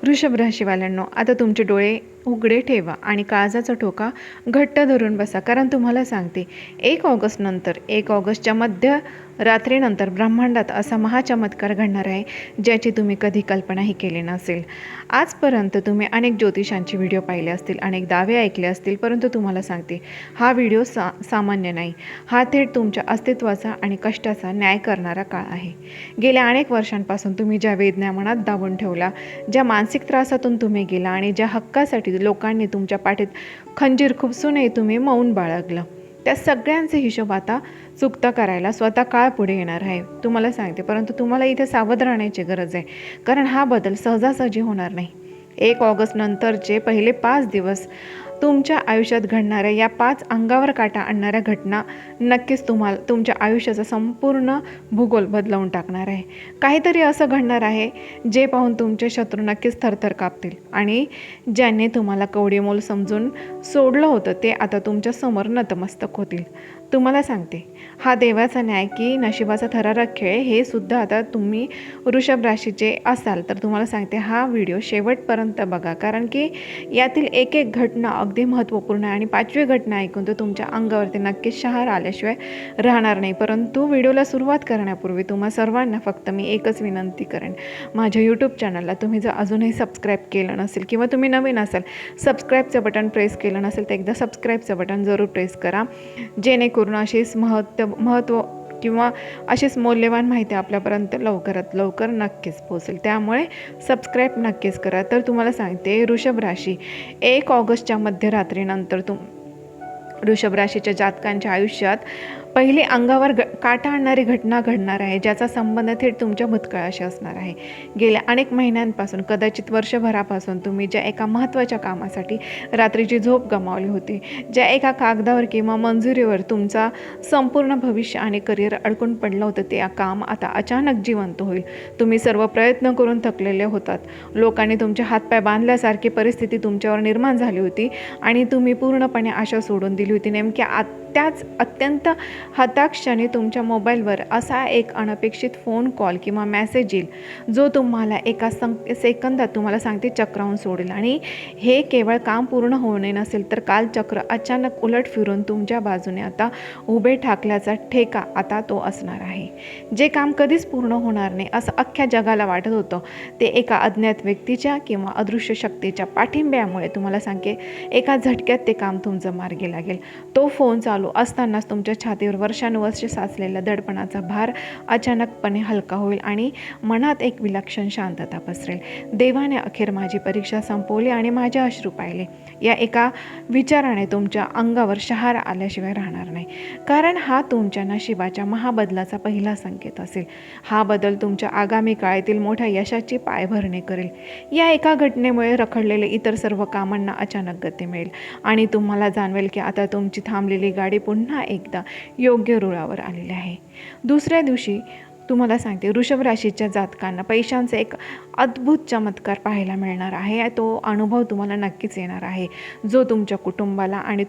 वृषभ राशीवाल्यांनो, आता तुमचे डोळे उघडे ठेवा आणि काळजाचा ठोका घट्ट धरून बसा. कारण तुम्हाला सांगते, 1 नंतर 1 ऑगस्टच्या मध्यरात्रीनंतर ब्रह्मांडात असा महाचमत्कार घडणार आहे, ज्याची तुम्ही कधी कल्पनाही केली नसेल. आजपर्यंत तुम्ही अनेक ज्योतिषांचे व्हिडिओ पाहिले असतील, अनेक दावे ऐकले असतील, परंतु तुम्हाला सांगते, हा व्हिडिओ सामान्य नाही. हा थेट तुमच्या अस्तित्वाचा आणि कष्टाचा न्याय करणारा काळ आहे. गेल्या अनेक वर्षांपासून तुम्ही ज्या वेदना मनात दाबून ठेवला, ज्या मानसिक त्रासातून तुम्ही गेला आणि ज्या हक्कासाठी लोकांनी तुमच्या पाठीत खंजीर खुपसूनही तुम्ही मौन बाळगलं, त्या सगळ्यांचे हिशोब आता चुकता करायला स्वतः काळ पुढे येणार आहे. तुम्हाला सांगते, परंतु तुम्हाला इथे सावध राहण्याची गरज आहे, कारण हा बदल सहजासहजी होणार नाही. 1 ऑगस्ट नंतरचे पहिले 5 दिवस तुमच्या आयुष्यात घडणाऱ्या या 5 अंगावर काटा आणणाऱ्या घटना नक्कीच तुमच्या आयुष्याचा संपूर्ण भूगोल बदलवून टाकणार आहे. काहीतरी असं घडणार आहे जे पाहून तुमचे शत्रू नक्कीच थरथर कापतील आणि ज्यांनी तुम्हाला कवडीमोल समजून सोडलं होतं ते आता तुमच्या समोर नतमस्तक होतील. तुम्हाला सांगते, हा देवाचा न्याय की नशिबाचा थरारक खेळ हे सुद्धा आता तुम्ही वृषभ राशीचे असाल तर तुम्हाला सांगते, हा व्हिडिओ शेवटपर्यंत बघा, कारण की यातील एक एक घटना अगदी महत्त्वपूर्ण आहे आणि 5वी घटना ऐकून तर तुमच्या अंगावरती नक्कीच शहार आल्याशिवाय राहणार नाही. परंतु व्हिडिओला सुरुवात करण्यापूर्वी तुम्हा सर्वांना फक्त मी एकच विनंती करेन, माझ्या यूट्यूब चॅनलला तुम्ही जर अजूनही सबस्क्राईब केलं नसेल किंवा तुम्ही नवीन असाल, सबस्क्राईबचं बटन प्रेस केलं नसेल तर एकदा सबस्क्राईबचं बटन जरूर प्रेस करा, जेणेकरून अशीच महत्त्व किंवा अशीच मौल्यवान माहिती आपल्यापर्यंत लवकरात लवकर नक्कीच पोहोचेल. त्यामुळे सबस्क्राईब नक्कीच करा. तर तुम्हाला सांगते, वृषभ राशी 1 ऑगस्टच्या मध्यरात्रीनंतर वृषभ राशीच्या जातकांच्या आयुष्यात पहिली अंगावर काटा आणणारी घटना घडणार आहे, ज्याचा संबंध थेट तुमच्या भूतकाळाशी असणार आहे. गेल्या अनेक महिन्यांपासून, कदाचित वर्षभरापासून तुम्ही ज्या एका महत्त्वाच्या कामासाठी रात्रीची झोप गमावली होती, ज्या एका कागदावर किंवा मंजुरीवर तुमचा संपूर्ण भविष्य आणि करिअर अडकून पडलं होतं, ते काम आता अचानक जिवंत होईल. तुम्ही सर्व प्रयत्न करून थकलेले होतात. लोकांनी तुमचे हातपाय बांधल्यासारखी परिस्थिती तुमच्यावर निर्माण झाली होती आणि तुम्ही पूर्णपणे आशा सोडून दिली होती. नेमक्या त्याच अत्यंत हताक्षाने तुमच्या मोबाईलवर असा एक अनपेक्षित फोन कॉल किंवा मेसेज येईल, जो तुम्हाला एका सेकंदात तुम्हाला सांगते चक्रावून सोडेल. आणि हे केवळ काम पूर्ण होणे नसेल तर कालचक्र अचानक उलट फिरून तुमच्या बाजूने आता उभे ठाकल्याचा ठेका आता तो असणार आहे. जे काम कधीच पूर्ण होणार नाही असं अख्ख्या जगाला वाटत होतं, ते एका अज्ञात व्यक्तीच्या किंवा अदृश्य शक्तीच्या पाठिंब्यामुळे तुम्हाला सांगते एका झटक्यात ते काम तुमचं मार्गी लागेल. तो फोन चालू असतानाच तुमच्या छातीवर वर्षानुवर्षे साचलेला दडपणाचा भार अचानकपणे हलका होईल आणि मनात एक विलक्षण शांतता पसरेल. देवाने अखेर माझी परीक्षा संपवली आणि माझे अश्रू पाहिले, या एका विचाराने तुमच्या अंगावर शहार आल्याशिवाय राहणार नाही. कारण हा तुमच्या नशिबाच्या महाबदलाचा पहिला संकेत असेल. हा बदल तुमच्या आगामी काळातील मोठ्या यशाची पायभरणी करेल. या एका घटनेमुळे रखडलेले इतर सर्व कामांना अचानक गती मिळेल आणि तुम्हाला जाणवेल की आता तुमची थांबलेली गाडी पुन्हा एकदा योग्य रुळावर आलेली आहे. दुसऱ्या दिवशी तुम्हाला सांगते, वृषभ राशीच्या जातकांना पैशांचा एक अद्भुत चमत्कार पाहायला मिळणार आहे. तो अनुभव तुम्हाला नक्कीच येणार आहे, जो तुमच्या कुटुंबाला आणि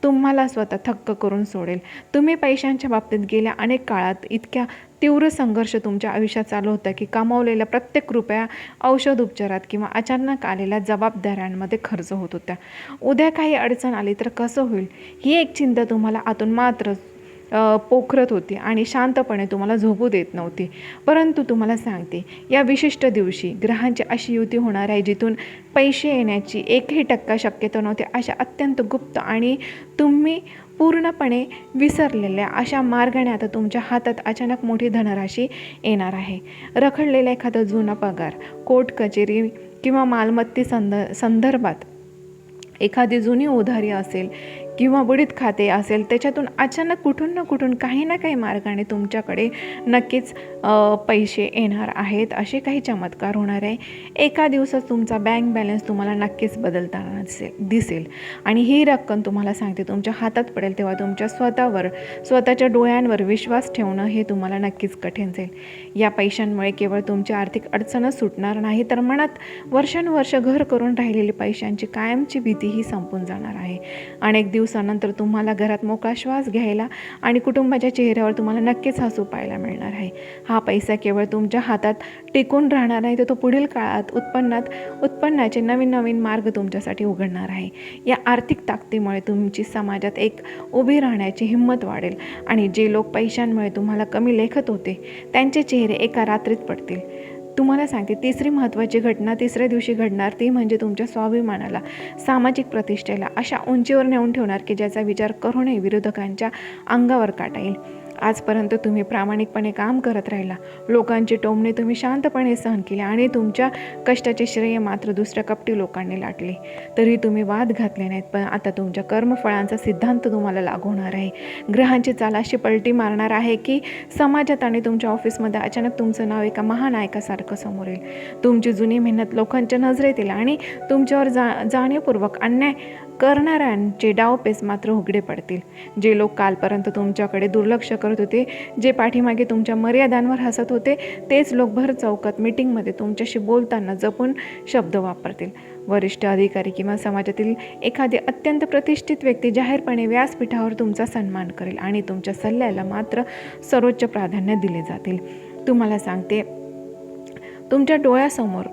तुम्हाला स्वतः थक्क करून सोडेल. तुम्ही पैशांच्या बाबतीत गेल्या अनेक काळात इतक्या तीव्र संघर्ष तुमच्या आयुष्यात चालू होता की कमावलेला प्रत्येक रुपया औषध उपचारात किंवा अचानक आलेल्या जबाबदाऱ्यांमध्ये खर्च होत होत्या. उद्या काही अडचण आली तर कसं होईल, ही एक चिंता तुम्हाला आतून मात्र पोखरत होती आणि शांतपणे तुम्हाला झोपू देत नव्हती. परंतु तुम्हाला सांगते, या विशिष्ट दिवशी ग्रहांची अशी युती होणार आहे जिथून पैसे येण्याची 1% शक्यता नव्हती, अशा अत्यंत गुप्त आणि तुम्ही पूर्णपणे विसरलेल्या अशा मार्गाने आता तुमच्या हातात अचानक मोठी धनराशी येणार आहे. रखडलेला एखादा जुना पगार, कोर्ट कचेरी किंवा मालमत्ते संदर्भात एखादी जुनी उधारी असेल किंवा बुडीत खाते असेल, त्याच्यातून अचानक कुठून ना कुठून काही ना काही मार्गाने तुमच्याकडे नक्कीच पैसे येणार आहेत. असे काही चमत्कार होणार आहे. एका दिवसात तुमचा बँक बॅलन्स तुम्हाला नक्कीच बदलताना दिसेल आणि ही रक्कम तुम्हाला सांगते तुमच्या हातात पडेल तेव्हा तुमच्या स्वतःच्या डोळ्यांवर विश्वास ठेवणं हे तुम्हाला नक्कीच कठीण जाईल. या पैशांमुळे केवळ तुमची आर्थिक अडचणच सुटणार नाही, तर मनात वर्षानुवर्ष घर करून राहिलेली पैशांची कायमची भीतीही संपून जाणार आहे. अनेक दिवसानंतर तुम्हाला घरात मोकळा श्वास घ्यायला आणि कुटुंबाच्या चेहऱ्यावर तुम्हाला नक्कीच हसू पाहायला मिळणार आहे. हा पैसा केवळ तुमच्या हातात टिकून राहणार नाही, तर तो पुढील काळात उत्पन्नाचे नवीन नवीन मार्ग तुमच्यासाठी उघडणार आहे. या आर्थिक ताकदीमुळे तुमची समाजात एक उभी राहण्याची हिंमत वाढेल आणि जे लोक पैशांमुळे तुम्हाला कमी लेखत होते त्यांचे चेहरे एका रात्रीत पडतील. तुम्हाला सांगते, तिसरी महत्त्वाची घटना तिसऱ्या दिवशी घडणार, ती म्हणजे तुमच्या स्वाभिमानाला, सामाजिक प्रतिष्ठेला अशा उंचीवर नेऊन ठेवणार की ज्याचा विचार करूनही विरोधकांच्या अंगावर काटा येईल. आजपर्यंत तुम्ही प्रामाणिकपणे काम करत राहिला, लोकांची टोमणे तुम्ही शांतपणे सहन केले आणि तुमच्या कष्टाचे श्रेय मात्र दुसऱ्या कपटी लोकांनी लाटले. तरी तुम्ही वाद घातले नाहीत, पण आता तुमच्या कर्मफळांचा सिद्धांत तुम्हाला लागू होणार आहे. ग्रहांची चाल अशी पलटी मारणार आहे की समाजात आणि तुमच्या ऑफिसमध्ये अचानक तुमचं नाव एका महानायकासारखं समोर येईल. तुमची जुनी मेहनत लोकांच्या नजरेत येईल आणि तुमच्यावर जाणीवपूर्वक अन्याय करणाऱ्यांचे डावपेच मात्र उघडे पडतील. जे लोक कालपर्यंत तुमच्याकडे दुर्लक्ष करत होते, जे पाठीमागे तुमच्या मर्यादांवर हसत होते, तेच लोक भर चौकात मीटिंगमध्ये तुमच्याशी बोलताना जपून शब्द वापरतील. वरिष्ठ अधिकारी किंवा समाजातील एखादी अत्यंत प्रतिष्ठित व्यक्ती जाहीरपणे व्यासपीठावर तुमचा सन्मान करेल आणि तुमच्या सल्ल्याला मात्र सर्वोच्च प्राधान्य दिले जातील. तुम्हाला सांगते, तुमच्या डोळ्यासमोर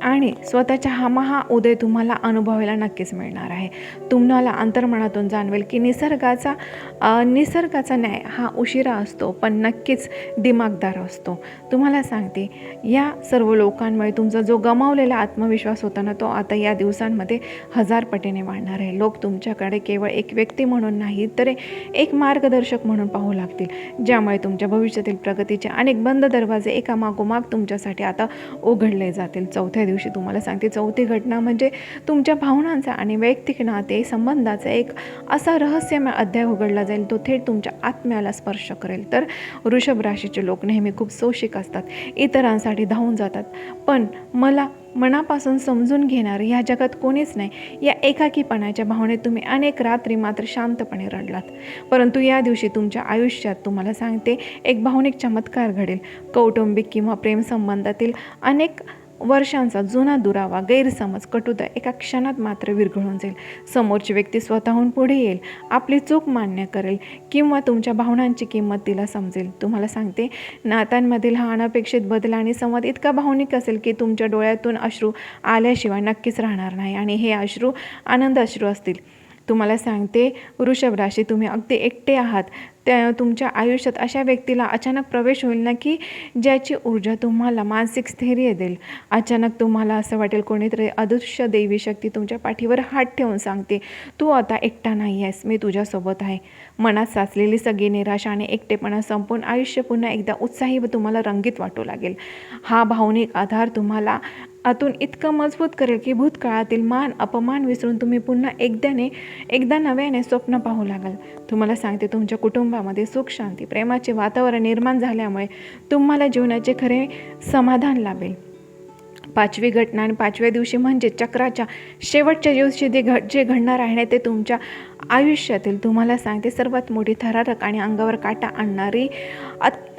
आणि स्वतःच्या हा उदय तुम्हाला अनुभवायला नक्कीच मिळणार आहे. तुम्हाला अंतर्मनातून जाणवेल की निसर्गाचा न्याय हा उशिरा असतो, पण नक्कीच दिमागदार असतो. तुम्हाला सांगते, या सर्व लोकांमुळे तुमचा जो गमावलेला आत्मविश्वास होता ना, तो आता या दिवसांमध्ये 1000 पटीने वाढणार आहे. लोक तुमच्याकडे केवळ एक व्यक्ती म्हणून नाही, तर एक मार्गदर्शक म्हणून पाहू लागतील, ज्यामुळे तुमच्या भविष्यातील प्रगतीचे अनेक बंद दरवाजे एकामागोमाग तुमच्यासाठी आता उघडले जातील. चौथ्या दिवशी तुम्हाला सांगते, चौथी घटना म्हणजे तुमच्या भावनांचा आणि वैयक्तिक नाते संबंधाचा एक असा रहस्यमय अध्याय उघडला जाईल, तो थेट तुमच्या आत्म्याला स्पर्श करेल. तर वृषभ राशीचे लोक नेहमी खूप सोशिक असतात, इतरांसाठी धावून जातात, पण मला मनापासून समजून घेणार ह्या जगात कोणीच नाही. या एकाकीपणाच्या भावनेत तुम्ही अनेक रात्री मात्र शांतपणे रडलात. परंतु या दिवशी तुमच्या आयुष्यात तुम्हाला सांगते, एक भावनिक चमत्कार घडेल. कौटुंबिक किंवा प्रेमसंबंधातील अनेक वर्षांचा जुना दुरावा, गैरसमज, कटुता एका क्षणात मात्र विरघळून जाईल. समोरची व्यक्ती स्वतःहून पुढे येईल, आपली चूक मान्य करेल किंवा तुमच्या भावनांची किंमत तिला समजेल. तुम्हाला सांगते, नात्यांमधील हा अनपेक्षित बदल आणि संवाद इतका भावनिक असेल की तुमच्या डोळ्यातून अश्रू आल्याशिवाय नक्कीच राहणार नाही आणि हे अश्रू आनंद अश्रू असतील. तुम्हाला सांगते, वृषभ राशी, तुम्ही अगदी एकटे आहात. तुमच्या आयुष्यात अशा व्यक्तीला अचानक प्रवेश होईल ना की ज्याची ऊर्जा तुम्हाला मानसिक स्थैर्य देईल. अचानक तुम्हाला असं वाटेल कोणीतरी अदृश्य दैवी शक्ती तुमच्या पाठीवर हात ठेवून सांगते, तू आता एकटा नाही आहेस, मी तुझ्यासोबत आहे. मनात साचलेली सगळी निराशा आणि एकटेपणा संपून आयुष्य पुन्हा एकदा उत्साही व तुम्हाला रंगीत वाटू लागेल. हा भावनिक आधार तुम्हाला आतून इतकं मजबूत करेल की भूतकाळातील मान अपमान विसरून तुम्ही पुन्हा एकदा नव्याने स्वप्न पाहू लागाल. तुम्हाला सांगते, तुमच्या कुटुंबामध्ये सुख, शांती, प्रेमाचे वातावरण निर्माण झाल्यामुळे तुम्हाला जीवनाचे खरे समाधान लाभेल. पाचवी घटना आणि पाचव्या दिवशी म्हणजे चक्राच्या शेवटच्या दिवशी जे घडणार आहे ना, ते तुमच्या आयुष्यातील तुम्हाला सांगते सर्वात मोठी, थरारक आणि अंगावर काटा आणणारी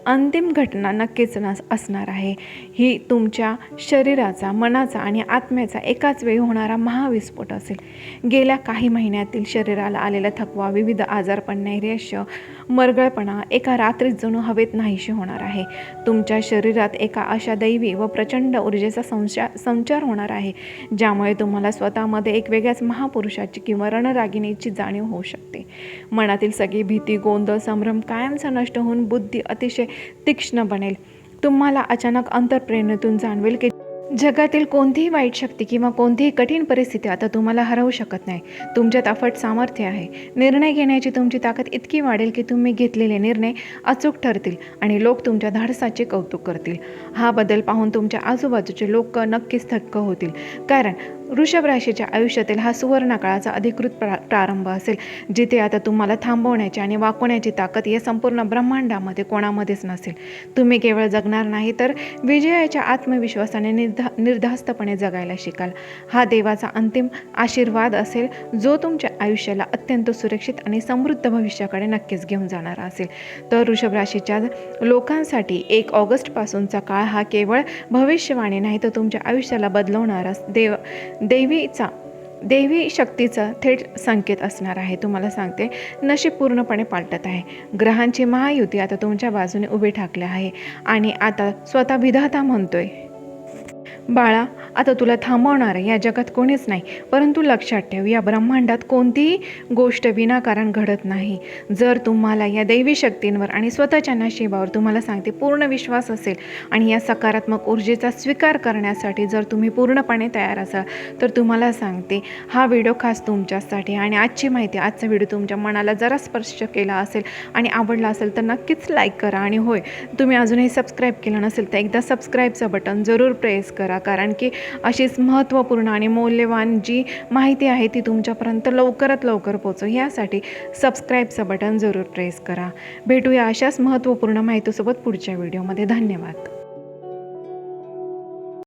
अंतिम घटना नक्कीच असणार आहे. ही तुमच्या शरीराचा, मनाचा आणि आत्म्याचा एकाच वेळी होणारा महाविस्फोट असेल. गेल्या काही महिन्यातील शरीराला आलेला थकवा, विविध आजारपण, नैराश्य, मरगळपणा एका रात्रीत जणू हवेत नाहीशी होणार आहे. तुमच्या शरीरात एका अशा दैवी व प्रचंड ऊर्जेचा संचार होणार आहे, ज्यामुळे तुम्हाला स्वतःमध्ये एक वेगळ्याच महापुरुषाची किंवा रणरागिणीची जाणीव होऊ शकते. मनातील सगळी भीती, गोंधळ, संभ्रम कायमचा नष्ट होऊन बुद्धी अतिशय तीक्ष्ण बनेल. तुम्हाला अचानक अंतःप्रेरणेतून जाणवेल की जगातील कोणतीही वाईट शक्ती किंवा कोणतीही कठीण परिस्थिती आता तुम्हाला हरवू शकत नाही. तुमच्यात अफाट सामर्थ्य आहे. निर्णय घेण्याची तुमची ताकद इतकी वाढेल की तुम्ही घेतलेले निर्णय अचूक ठरतील आणि लोक तुमच्या धाडसाचे कौतुक करतील. हा बदल पाहून तुमच्या आजूबाजूचे लोक नक्कीच थक्क होतील, कारण वृषभ राशीच्या आयुष्यातील हा सुवर्ण काळाचा अधिकृत प्रारंभ असेल, जिथे आता तुम्हाला थांबवण्याची आणि वाकवण्याची ताकद या संपूर्ण ब्रह्मांडामध्ये कोणामध्येच नसेल. तुम्ही केवळ जगणार नाही, तर विजयाच्या आत्मविश्वासाने निर्धास्तपणे जगायला शिकाल. हा देवाचा अंतिम आशीर्वाद असेल, जो तुमच्या आयुष्याला अत्यंत सुरक्षित आणि समृद्ध भविष्याकडे नक्कीच घेऊन जाणारा असेल. तर वृषभ राशीच्या लोकांसाठी 1 ऑगस्टपासूनचा काळ हा केवळ भविष्यवाणी नाही, तर तुमच्या आयुष्याला बदलवणारा देवीचा देवी शक्तीचा थेट संकेत असणार आहे. तुम्हाला सांगते, नशीब पूर्णपणे पालटत आहे. ग्रहांची महायुती आता तुमच्या बाजूने उभी ठाकली आहे आणि आता स्वतः विधाता म्हणतोय, बाळा, आता तुला थांबवणार या जगात कोणीच नाही. परंतु लक्षात ठेव, या ब्रह्मांडात कोणतीही गोष्ट विनाकारण घडत नाही. जर तुम्हाला या दैवी शक्तींवर आणि स्वतःच्या नशिबावर तुम्हाला सांगते पूर्ण विश्वास असेल आणि या सकारात्मक ऊर्जेचा स्वीकार करण्यासाठी जर तुम्ही पूर्णपणे तयार असाल, तर तुम्हाला सांगते हा व्हिडिओ खास तुमच्यासाठी. आणि आजची माहिती, आजचा व्हिडिओ तुमच्या मनाला जरा स्पर्श केला असेल आणि आवडला असेल तर नक्कीच लाईक करा. आणि होय, तुम्ही अजूनही सबस्क्राईब केलं नसेल तर एकदा सबस्क्राईबचं बटन जरूर प्रेस करा, कारण की अशीच महत्त्वपूर्ण आणि मौल्यवान जी माहिती आहे ती तुमच्यापर्यंत लवकरात लवकर पोहोचो यासाठी सबस्क्राईबचं बटन जरूर प्रेस करा. भेटूया अशाच महत्त्वपूर्ण माहितीसोबत पुढच्या व्हिडिओमध्ये. धन्यवाद.